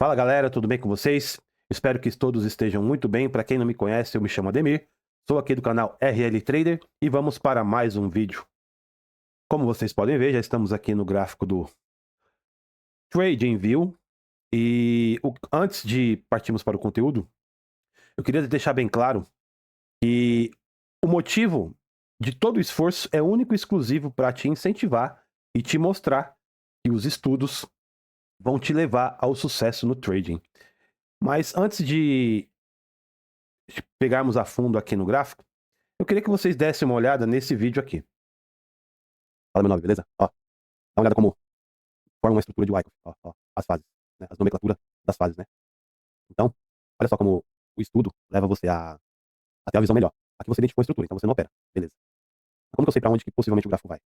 Fala galera, tudo bem com vocês? Espero que todos estejam muito bem. Para quem não me conhece, eu me chamo Ademir, sou aqui do canal RL Trader e vamos para mais um vídeo. Como vocês podem ver, já estamos aqui no gráfico do TradingView e antes de partirmos para o conteúdo, eu queria deixar bem claro que o motivo de todo o esforço é único e exclusivo para te incentivar e te mostrar que os estudos vão te levar ao sucesso no trading. Mas antes de pegarmos a fundo aqui no gráfico, eu queria que vocês dessem uma olhada nesse vídeo aqui. Fala meu nome, beleza? Ó, dá uma olhada como forma uma estrutura de Wyckoff. Ó, as fases, né? As nomenclaturas das fases, né? Então, olha só como o estudo leva você a ter uma visão melhor. Aqui você identificou a estrutura, então você não opera, beleza. Mas como que eu sei para onde que possivelmente o gráfico vai?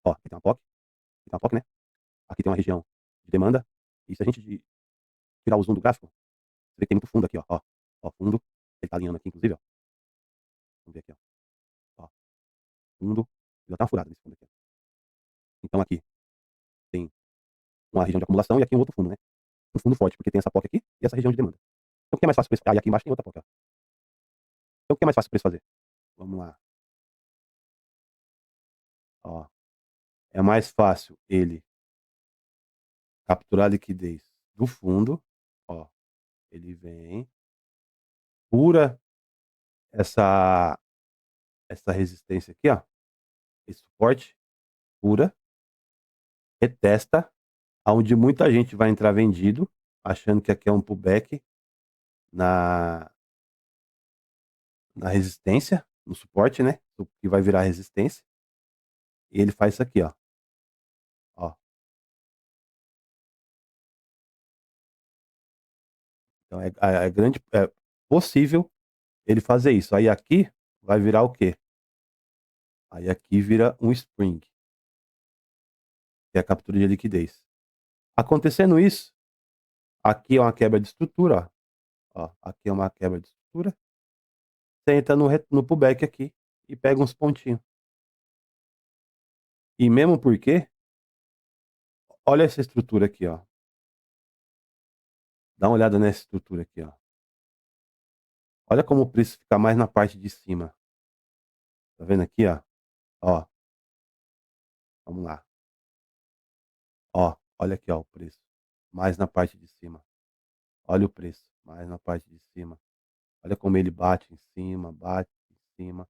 Ó, aqui tem uma POC, aqui tem uma POC, né? Aqui tem uma região de demanda. E se a gente tirar o zoom do gráfico, você vê que tem muito fundo aqui, ó, fundo. Ele tá alinhando aqui, inclusive, ó. Vamos ver aqui, ó. Fundo. Já tá uma furada nesse fundo aqui, ó. Então aqui tem uma região de acumulação e aqui um outro fundo, né? Um fundo forte, porque tem essa POC aqui e essa região de demanda. Então o que é mais fácil para esse... Ah, e aqui embaixo tem outra POC, ó. Então o que é mais fácil para esse fazer? Vamos lá. Ó, é mais fácil ele capturar a liquidez do fundo, ó. Ele vem, fura essa resistência aqui, ó, esse suporte, fura, retesta, aonde muita gente vai entrar vendido, achando que aqui é um pullback na resistência, no suporte, né, que vai virar resistência. E ele faz isso aqui, ó. Ó. Então é possível ele fazer isso. Aí aqui vai virar o quê? Aí aqui vira um spring, que é a captura de liquidez. Acontecendo isso, aqui é uma quebra de estrutura, ó, aqui é uma quebra de estrutura. Você entra no pullback aqui e pega uns pontinhos. E mesmo porque, olha essa estrutura aqui, ó. Dá uma olhada nessa estrutura aqui, ó. Olha como o preço fica mais na parte de cima. Tá vendo aqui, ó? Ó, vamos lá. Ó, olha aqui, ó, o preço. Mais na parte de cima. Olha o preço, mais na parte de cima. Olha como ele bate em cima,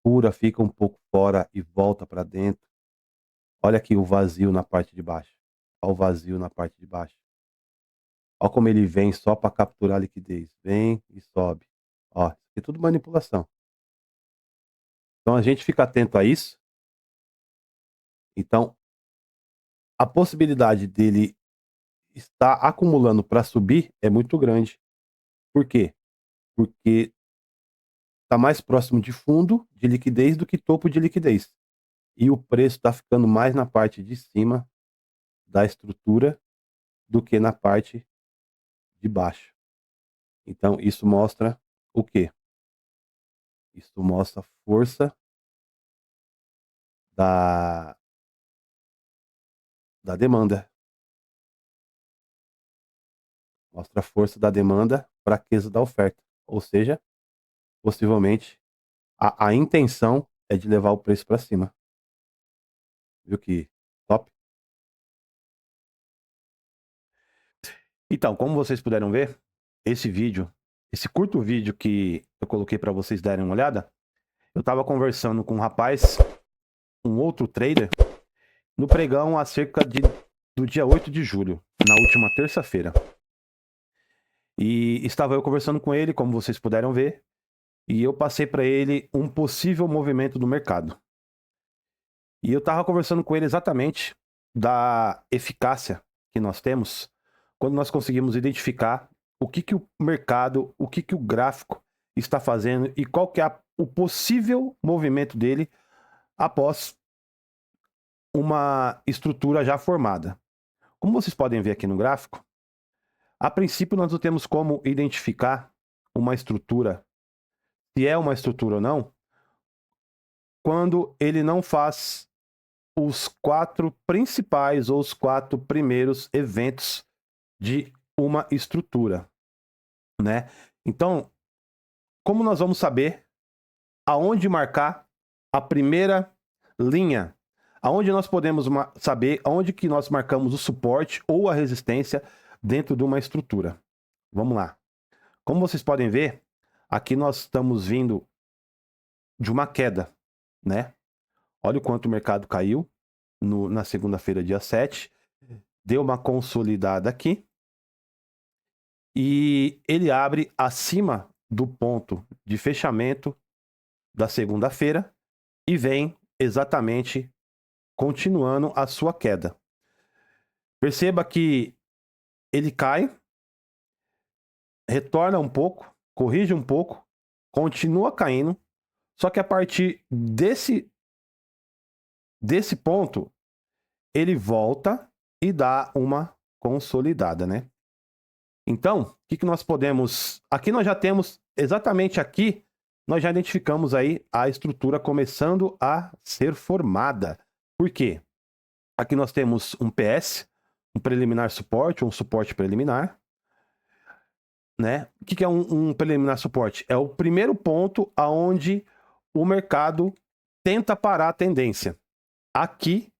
fura, fica um pouco fora e volta para dentro. Olha aqui o vazio na parte de baixo. Olha o vazio na parte de baixo. Olha como ele vem só para capturar a liquidez. Vem e sobe. Ó, isso aqui é tudo manipulação. Então a gente fica atento a isso. Então, a possibilidade dele estar acumulando para subir é muito grande. Por quê? Porque está mais próximo de fundo de liquidez do que topo de liquidez. E o preço está ficando mais na parte de cima da estrutura do que na parte de baixo. Então isso mostra o quê? Isso mostra a força da demanda. Mostra a força da demanda, fraqueza da oferta. Ou seja, possivelmente a intenção é de levar o preço para cima. Viu que top? Então, como vocês puderam ver, esse vídeo, esse curto vídeo que eu coloquei para vocês darem uma olhada, eu estava conversando com um rapaz, um outro trader, no pregão acerca do dia 8 de julho, na última terça-feira. E estava eu conversando com ele, como vocês puderam ver, e eu passei para ele um possível movimento do mercado. E eu estava conversando com ele exatamente da eficácia que nós temos quando nós conseguimos identificar o que o mercado, o que o gráfico está fazendo e qual que é o possível movimento dele após uma estrutura já formada. Como vocês podem ver aqui no gráfico, a princípio nós não temos como identificar uma estrutura, se é uma estrutura ou não, quando ele não faz os 4 principais ou os 4 primeiros eventos de uma estrutura, né? Então, como nós vamos saber aonde marcar a primeira linha? Aonde nós podemos saber aonde que nós marcamos o suporte ou a resistência dentro de uma estrutura? Vamos lá. Como vocês podem ver, aqui nós estamos vindo de uma queda, né? Olha o quanto o mercado caiu na segunda-feira, dia 7. Deu uma consolidada aqui. E ele abre acima do ponto de fechamento da segunda-feira e vem exatamente continuando a sua queda. Perceba que ele cai, retorna um pouco, corrige um pouco, continua caindo, só que a partir desse ponto, ele volta e dá uma consolidada, né? Então, o que nós podemos... Aqui nós já temos, exatamente aqui, nós já identificamos aí a estrutura começando a ser formada. Por quê? Aqui nós temos um PS, um preliminar suporte, um suporte preliminar, né? O que é um preliminar suporte? É o primeiro ponto aonde o mercado tenta parar a tendência. Aqui,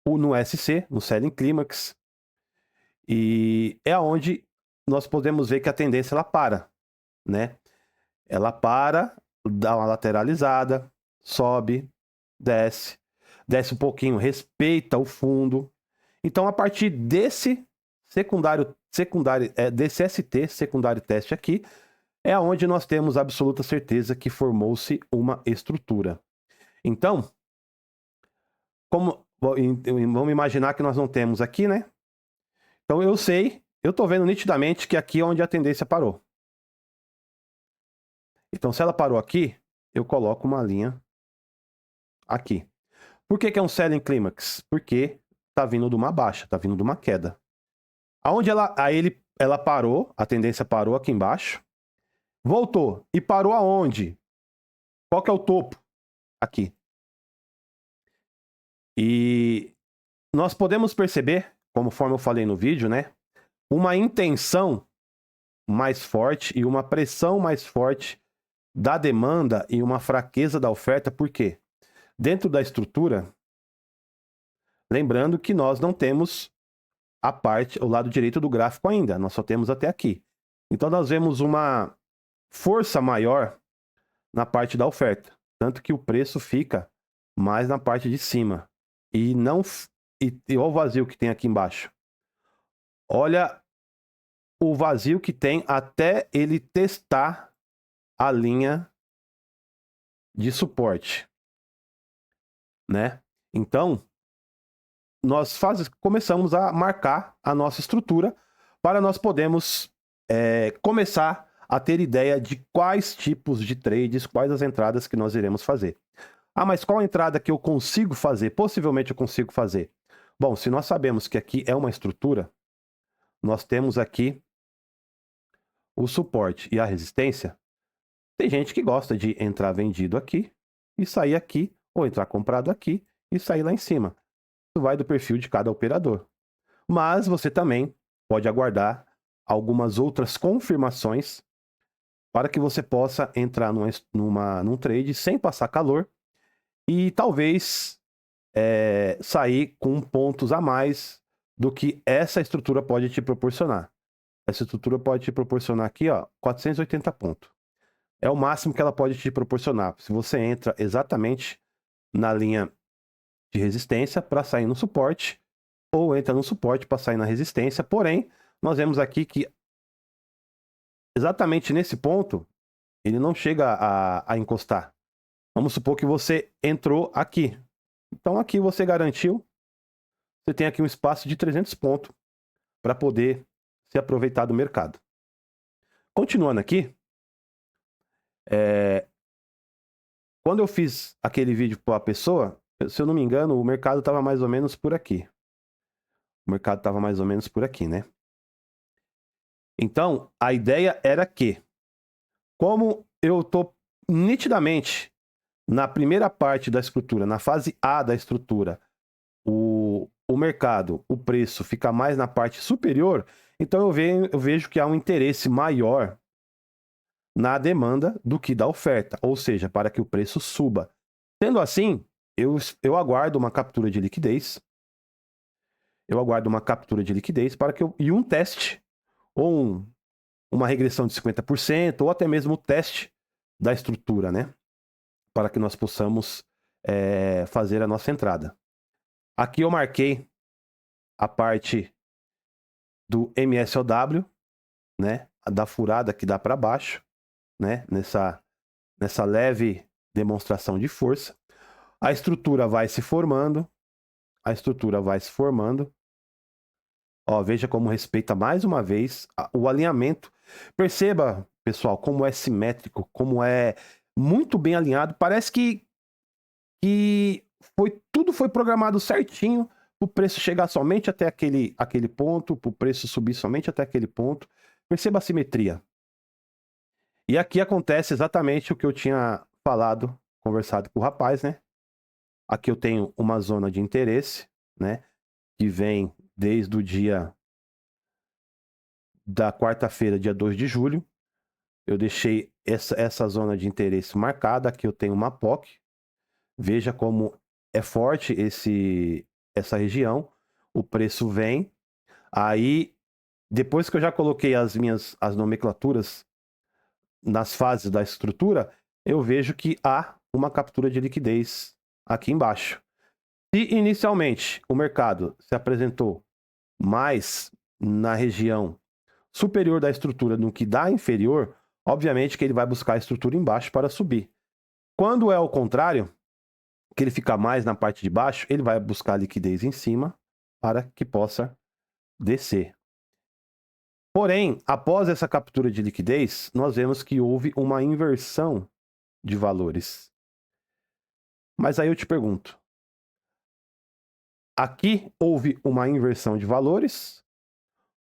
no SC, no Selling Climax, e é onde nós podemos ver que a tendência ela para, né? Ela para, dá uma lateralizada, sobe, desce um pouquinho, respeita o fundo. Então, a partir desse desse ST, secundário teste aqui, é onde nós temos absoluta certeza que formou-se uma estrutura. Então, vamos imaginar que nós não temos aqui, né? Então, eu estou vendo nitidamente que aqui é onde a tendência parou. Então, se ela parou aqui, eu coloco uma linha aqui. Por que é um selling climax? Porque tá vindo de uma baixa, tá vindo de uma queda. Aonde ela parou, a tendência parou aqui embaixo, voltou e parou aonde? Qual que é o topo? Aqui. E nós podemos perceber, conforme eu falei no vídeo, né? Uma intenção mais forte e uma pressão mais forte da demanda e uma fraqueza da oferta. Por quê? Dentro da estrutura, lembrando que nós não temos o lado direito do gráfico ainda, nós só temos até aqui. Então nós vemos uma força maior na parte da oferta, tanto que o preço fica mais na parte de cima. E não olha o vazio que tem aqui embaixo. Olha o vazio que tem até ele testar a linha de suporte, né? Então, nós começamos a marcar a nossa estrutura para nós podermos começar a ter ideia de quais tipos de trades, quais as entradas que nós iremos fazer. Ah, mas qual entrada que eu consigo fazer? Possivelmente eu consigo fazer. Bom, se nós sabemos que aqui é uma estrutura, nós temos aqui o suporte e a resistência. Tem gente que gosta de entrar vendido aqui e sair aqui, ou entrar comprado aqui e sair lá em cima. Isso vai do perfil de cada operador. Mas você também pode aguardar algumas outras confirmações para que você possa entrar num trade sem passar calor e talvez sair com pontos a mais do que essa estrutura pode te proporcionar. Essa estrutura pode te proporcionar aqui, ó, 480 pontos. É o máximo que ela pode te proporcionar. Se você entra exatamente na linha de resistência para sair no suporte, ou entra no suporte para sair na resistência. Porém, nós vemos aqui que exatamente nesse ponto, ele não chega a encostar. Vamos supor que você entrou aqui. Então aqui você garantiu, você tem aqui um espaço de 300 pontos para poder se aproveitar do mercado. Continuando aqui, quando eu fiz aquele vídeo para a pessoa, se eu não me engano, o mercado estava mais ou menos por aqui. O mercado estava mais ou menos por aqui, né? Então, a ideia era que, como eu estou nitidamente na primeira parte da estrutura, na fase A da estrutura, o mercado, o preço fica mais na parte superior, então eu vejo que há um interesse maior na demanda do que da oferta, ou seja, para que o preço suba. Sendo assim, eu aguardo uma captura de liquidez, para que e um teste, ou uma regressão de 50%, ou até mesmo o teste da estrutura, né? Para que nós possamos fazer a nossa entrada. Aqui eu marquei a parte do MSOW, né? Da furada que dá para baixo, né? Nessa leve demonstração de força. A estrutura vai se formando. Ó, veja como respeita mais uma vez o alinhamento. Perceba, pessoal, como é simétrico, como é muito bem alinhado. Parece que tudo foi programado certinho para o preço chegar somente até aquele ponto, para o preço subir somente até aquele ponto. Perceba a simetria. E aqui acontece exatamente o que eu tinha falado, conversado com o rapaz, né? Aqui eu tenho uma zona de interesse, né? Que vem desde o dia da quarta-feira, dia 2 de julho. Eu deixei essa zona de interesse marcada. Aqui eu tenho uma POC. Veja como é forte essa região. O preço vem. Aí, depois que eu já coloquei as nomenclaturas nas fases da estrutura, eu vejo que há uma captura de liquidez aqui embaixo. Se inicialmente o mercado se apresentou mais na região superior da estrutura do que da inferior, obviamente que ele vai buscar a estrutura embaixo para subir. Quando é o contrário, que ele fica mais na parte de baixo, ele vai buscar a liquidez em cima para que possa descer. Porém, após essa captura de liquidez, nós vemos que houve uma inversão de valores. Mas aí eu te pergunto, aqui houve uma inversão de valores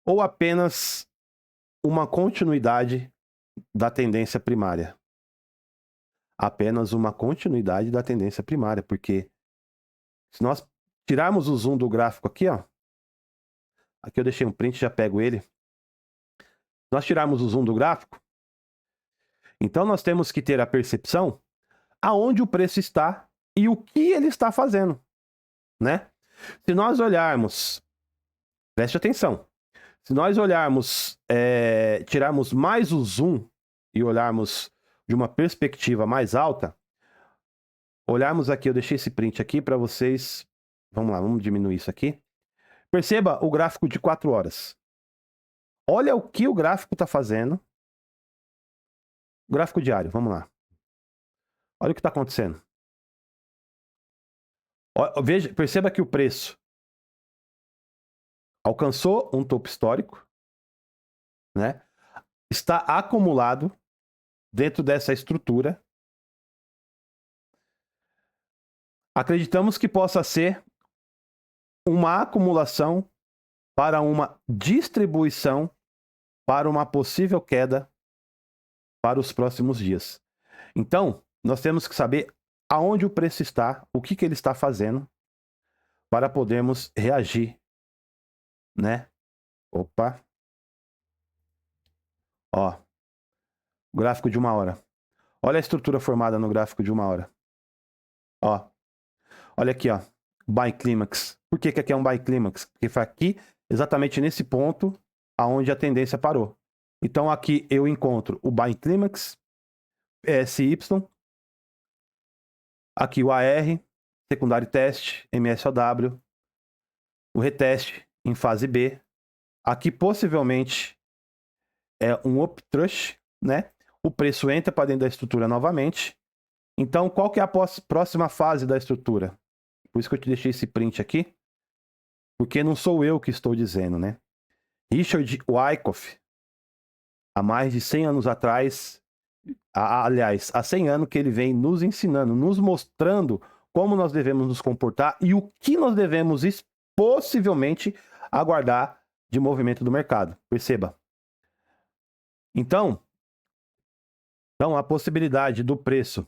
ou apenas uma continuidade da tendência primária? Apenas uma continuidade da tendência primária, porque se nós tirarmos o zoom do gráfico aqui, ó, aqui eu deixei um print, já pego ele. Se nós tirarmos o zoom do gráfico, então nós temos que ter a percepção aonde o preço está e o que ele está fazendo, né? Se nós olharmos, preste atenção, se nós olharmos, tirarmos mais o zoom e olharmos de uma perspectiva mais alta, olharmos aqui, eu deixei esse print aqui para vocês, vamos lá, vamos diminuir isso aqui. Perceba o gráfico de 4 horas. Olha o que o gráfico está fazendo. Gráfico diário, vamos lá. Olha o que está acontecendo. Veja, perceba que o preço alcançou um topo histórico, né? Está acumulado dentro dessa estrutura. Acreditamos que possa ser uma acumulação para uma distribuição para uma possível queda para os próximos dias. Então, nós temos que saber aonde o preço está, o que ele está fazendo, para podermos reagir, né? Opa. Ó, gráfico de 1 hora. Olha a estrutura formada no gráfico de 1 hora. Ó, olha aqui, ó. Buy Climax. Por que aqui é um Buy Climax? Porque foi aqui, exatamente nesse ponto, aonde a tendência parou. Então aqui eu encontro o Buy Climax, PSY, aqui o AR, secundário teste, MSOW, o reteste em fase B. Aqui possivelmente é um uptrust, né? O preço entra para dentro da estrutura novamente. Então, qual que é a próxima fase da estrutura? Por isso que eu te deixei esse print aqui, porque não sou eu que estou dizendo, né? Richard Wyckoff, há mais de 100 anos atrás, aliás, há 100 anos que ele vem nos ensinando, nos mostrando como nós devemos nos comportar e o que nós devemos possivelmente aguardar de movimento do mercado. Perceba. Então a possibilidade do preço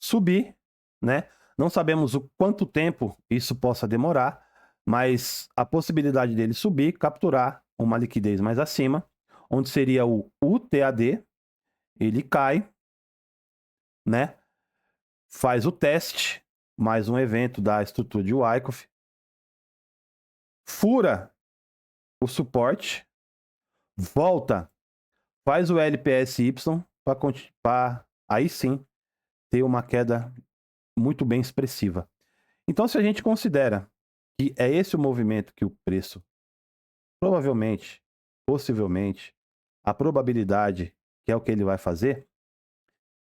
subir, né? Não sabemos o quanto tempo isso possa demorar, mas a possibilidade dele subir, capturar uma liquidez mais acima, onde seria o UTAD, ele cai, né? Faz o teste, mais um evento da estrutura de Wyckoff, fura o suporte, volta, faz o LPSY para aí sim ter uma queda muito bem expressiva. Então, se a gente considera que é esse o movimento que o preço provavelmente, possivelmente, a probabilidade que é o que ele vai fazer,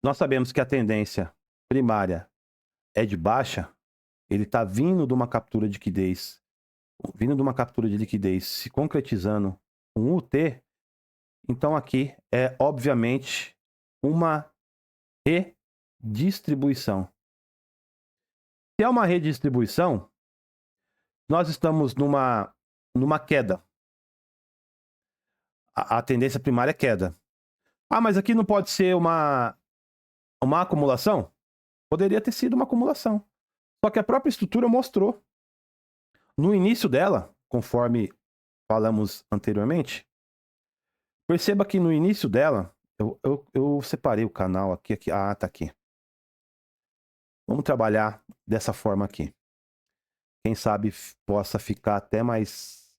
nós sabemos que a tendência primária é de baixa, ele está vindo de uma captura de liquidez, se concretizando um UT, então aqui é obviamente uma redistribuição. Se é uma redistribuição, nós estamos numa queda. A tendência primária é queda. Ah, mas aqui não pode ser uma acumulação? Poderia ter sido uma acumulação. Só que a própria estrutura mostrou. No início dela, conforme falamos anteriormente, perceba que no início dela, eu separei o canal aqui. Ah, tá aqui. Vamos trabalhar dessa forma aqui. Quem sabe possa ficar até mais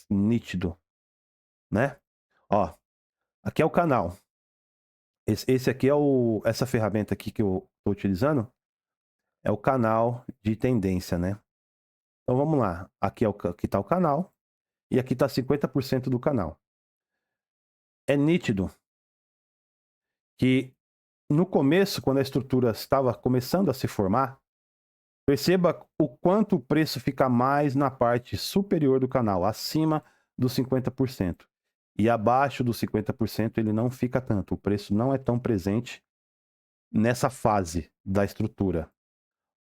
nítido, né? Ó, aqui é o canal. Esse aqui é essa ferramenta aqui que eu estou utilizando, é o canal de tendência, né? Então vamos lá. Aqui está o canal e aqui está 50% do canal. É nítido que no começo, quando a estrutura estava começando a se formar, perceba o quanto o preço fica mais na parte superior do canal, acima dos 50%. E abaixo dos 50% ele não fica tanto. O preço não é tão presente nessa fase da estrutura.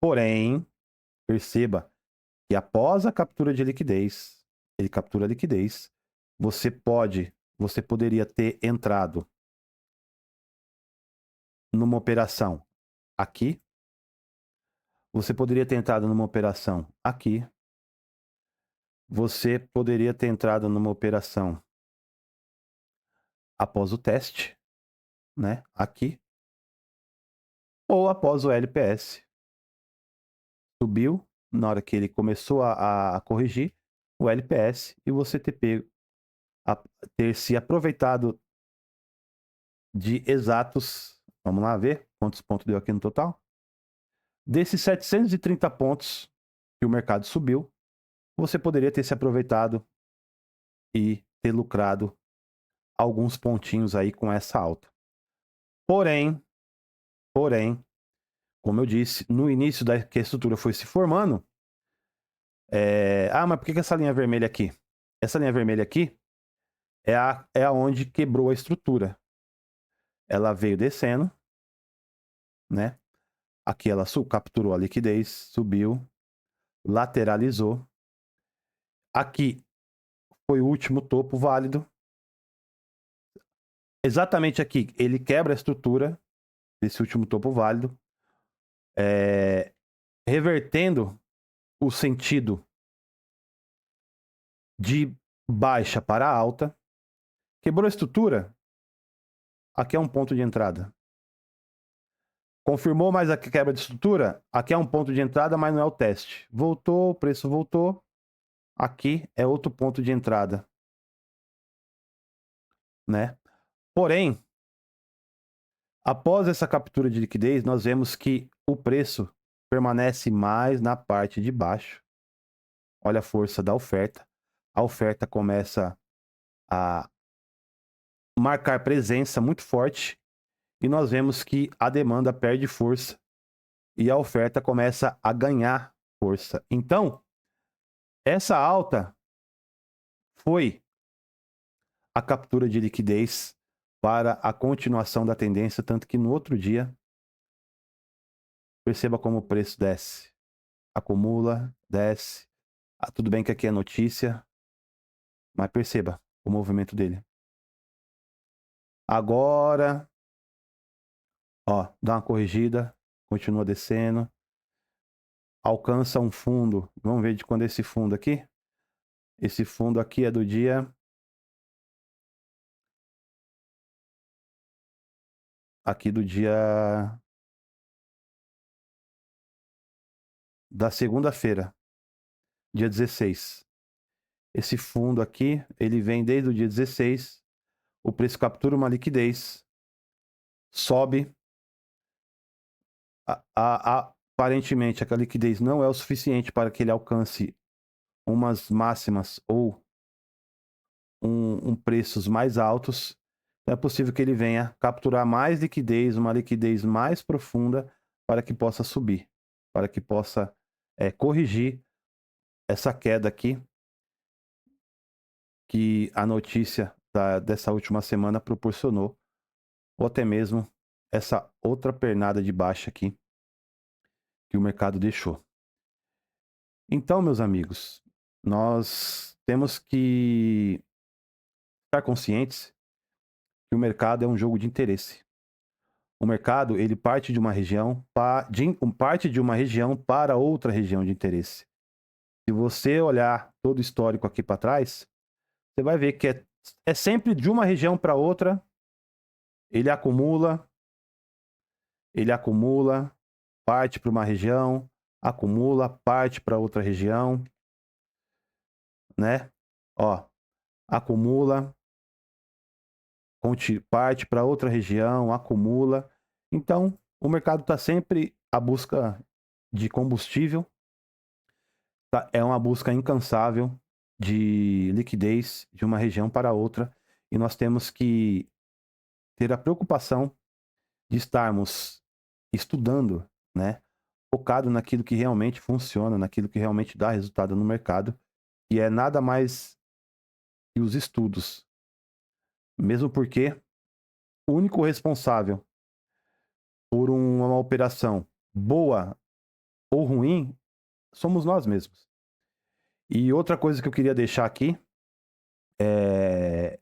Porém, perceba que após a captura de liquidez, ele captura a liquidez, você poderia ter entrado numa operação aqui, você poderia ter entrado numa operação aqui, você poderia ter entrado numa operação após o teste, né, aqui, ou após o LPS. Subiu, na hora que ele começou a corrigir, o LPS, e você ter se aproveitado de exatos, vamos lá ver quantos pontos deu aqui no total. Desses 730 pontos que o mercado subiu, você poderia ter se aproveitado e ter lucrado alguns pontinhos aí com essa alta. Porém, como eu disse, no início da que a estrutura foi se formando, mas por que essa linha vermelha aqui? Essa linha vermelha aqui é aonde quebrou a estrutura. Ela veio descendo, né? Aqui ela capturou a liquidez, subiu, lateralizou. Aqui foi o último topo válido. Exatamente aqui, ele quebra a estrutura desse último topo válido, revertendo o sentido de baixa para alta. Quebrou a estrutura, aqui é um ponto de entrada. Confirmou mais a quebra de estrutura, aqui é um ponto de entrada, mas não é o teste. Voltou, o preço voltou, aqui é outro ponto de entrada, né? Porém, após essa captura de liquidez, nós vemos que o preço permanece mais na parte de baixo. Olha a força da oferta. A oferta começa a marcar presença muito forte e nós vemos que a demanda perde força e a oferta começa a ganhar força. Então, essa alta foi a captura de liquidez para a continuação da tendência, tanto que no outro dia, perceba como o preço desce. Acumula, desce. Tudo bem que aqui é notícia, mas perceba o movimento dele. Agora, ó, dá uma corrigida, continua descendo. alcança um fundo. Vamos ver de quando é esse fundo aqui. Esse fundo aqui é do dia... Aqui do dia... Da segunda-feira, dia 16. Esse fundo aqui, ele vem desde o dia 16. O preço captura uma liquidez. Sobe. Aparentemente, aquela liquidez não é o suficiente para que ele alcance umas máximas ou preços mais altos. É possível que ele venha capturar mais liquidez, uma liquidez mais profunda para que possa subir, para que possa corrigir essa queda aqui que a notícia dessa última semana proporcionou, ou até mesmo essa outra pernada de baixa aqui que o mercado deixou. Então, meus amigos, nós temos que estar conscientes que o mercado é um jogo de interesse. O mercado, ele parte de uma região para outra região de interesse. Se você olhar todo o histórico aqui para trás, você vai ver que é sempre de uma região para outra, ele acumula, parte para uma região, acumula, parte para outra região, né? Ó, acumula, parte para outra região, acumula. Então, o mercado está sempre à busca de combustível, tá? É uma busca incansável de liquidez de uma região para outra, e nós temos que ter a preocupação de estarmos estudando, né? Focado naquilo que realmente funciona, naquilo que realmente dá resultado no mercado, e é nada mais que os estudos. Mesmo porque o único responsável por uma operação boa ou ruim somos nós mesmos. E outra coisa que eu queria deixar aqui é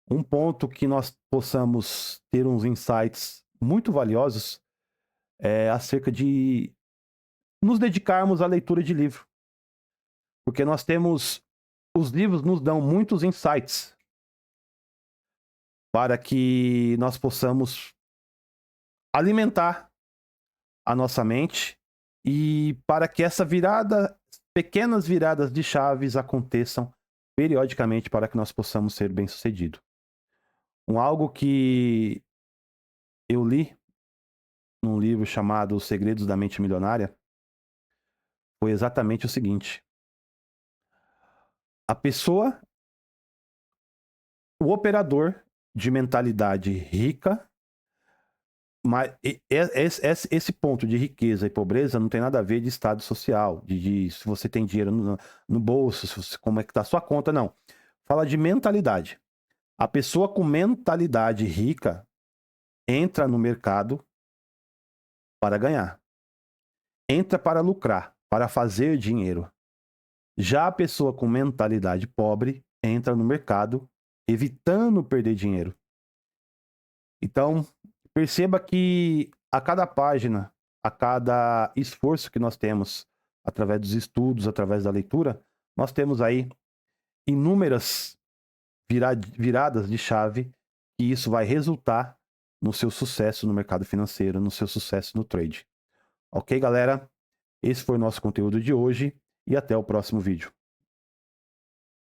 um ponto que nós possamos ter uns insights muito valiosos acerca de nos dedicarmos à leitura de livro. Porque nós temos... Os livros nos dão muitos insights para que nós possamos alimentar a nossa mente e para que pequenas viradas de chaves aconteçam periodicamente para que nós possamos ser bem-sucedidos. Algo que eu li num livro chamado Os Segredos da Mente Milionária foi exatamente o seguinte: o operador de mentalidade rica, mas esse ponto de riqueza e pobreza não tem nada a ver de estado social, de se você tem dinheiro no bolso, como é que tá a sua conta, não. Fala de mentalidade. A pessoa com mentalidade rica entra no mercado para ganhar. Entra para lucrar, para fazer dinheiro. Já a pessoa com mentalidade pobre entra no mercado evitando perder dinheiro. Então, perceba que a cada página, a cada esforço que nós temos, através dos estudos, através da leitura, nós temos aí inúmeras viradas de chave, e isso vai resultar no seu sucesso no mercado financeiro, no seu sucesso no trade. Ok, galera? Esse foi o nosso conteúdo de hoje, e até o próximo vídeo.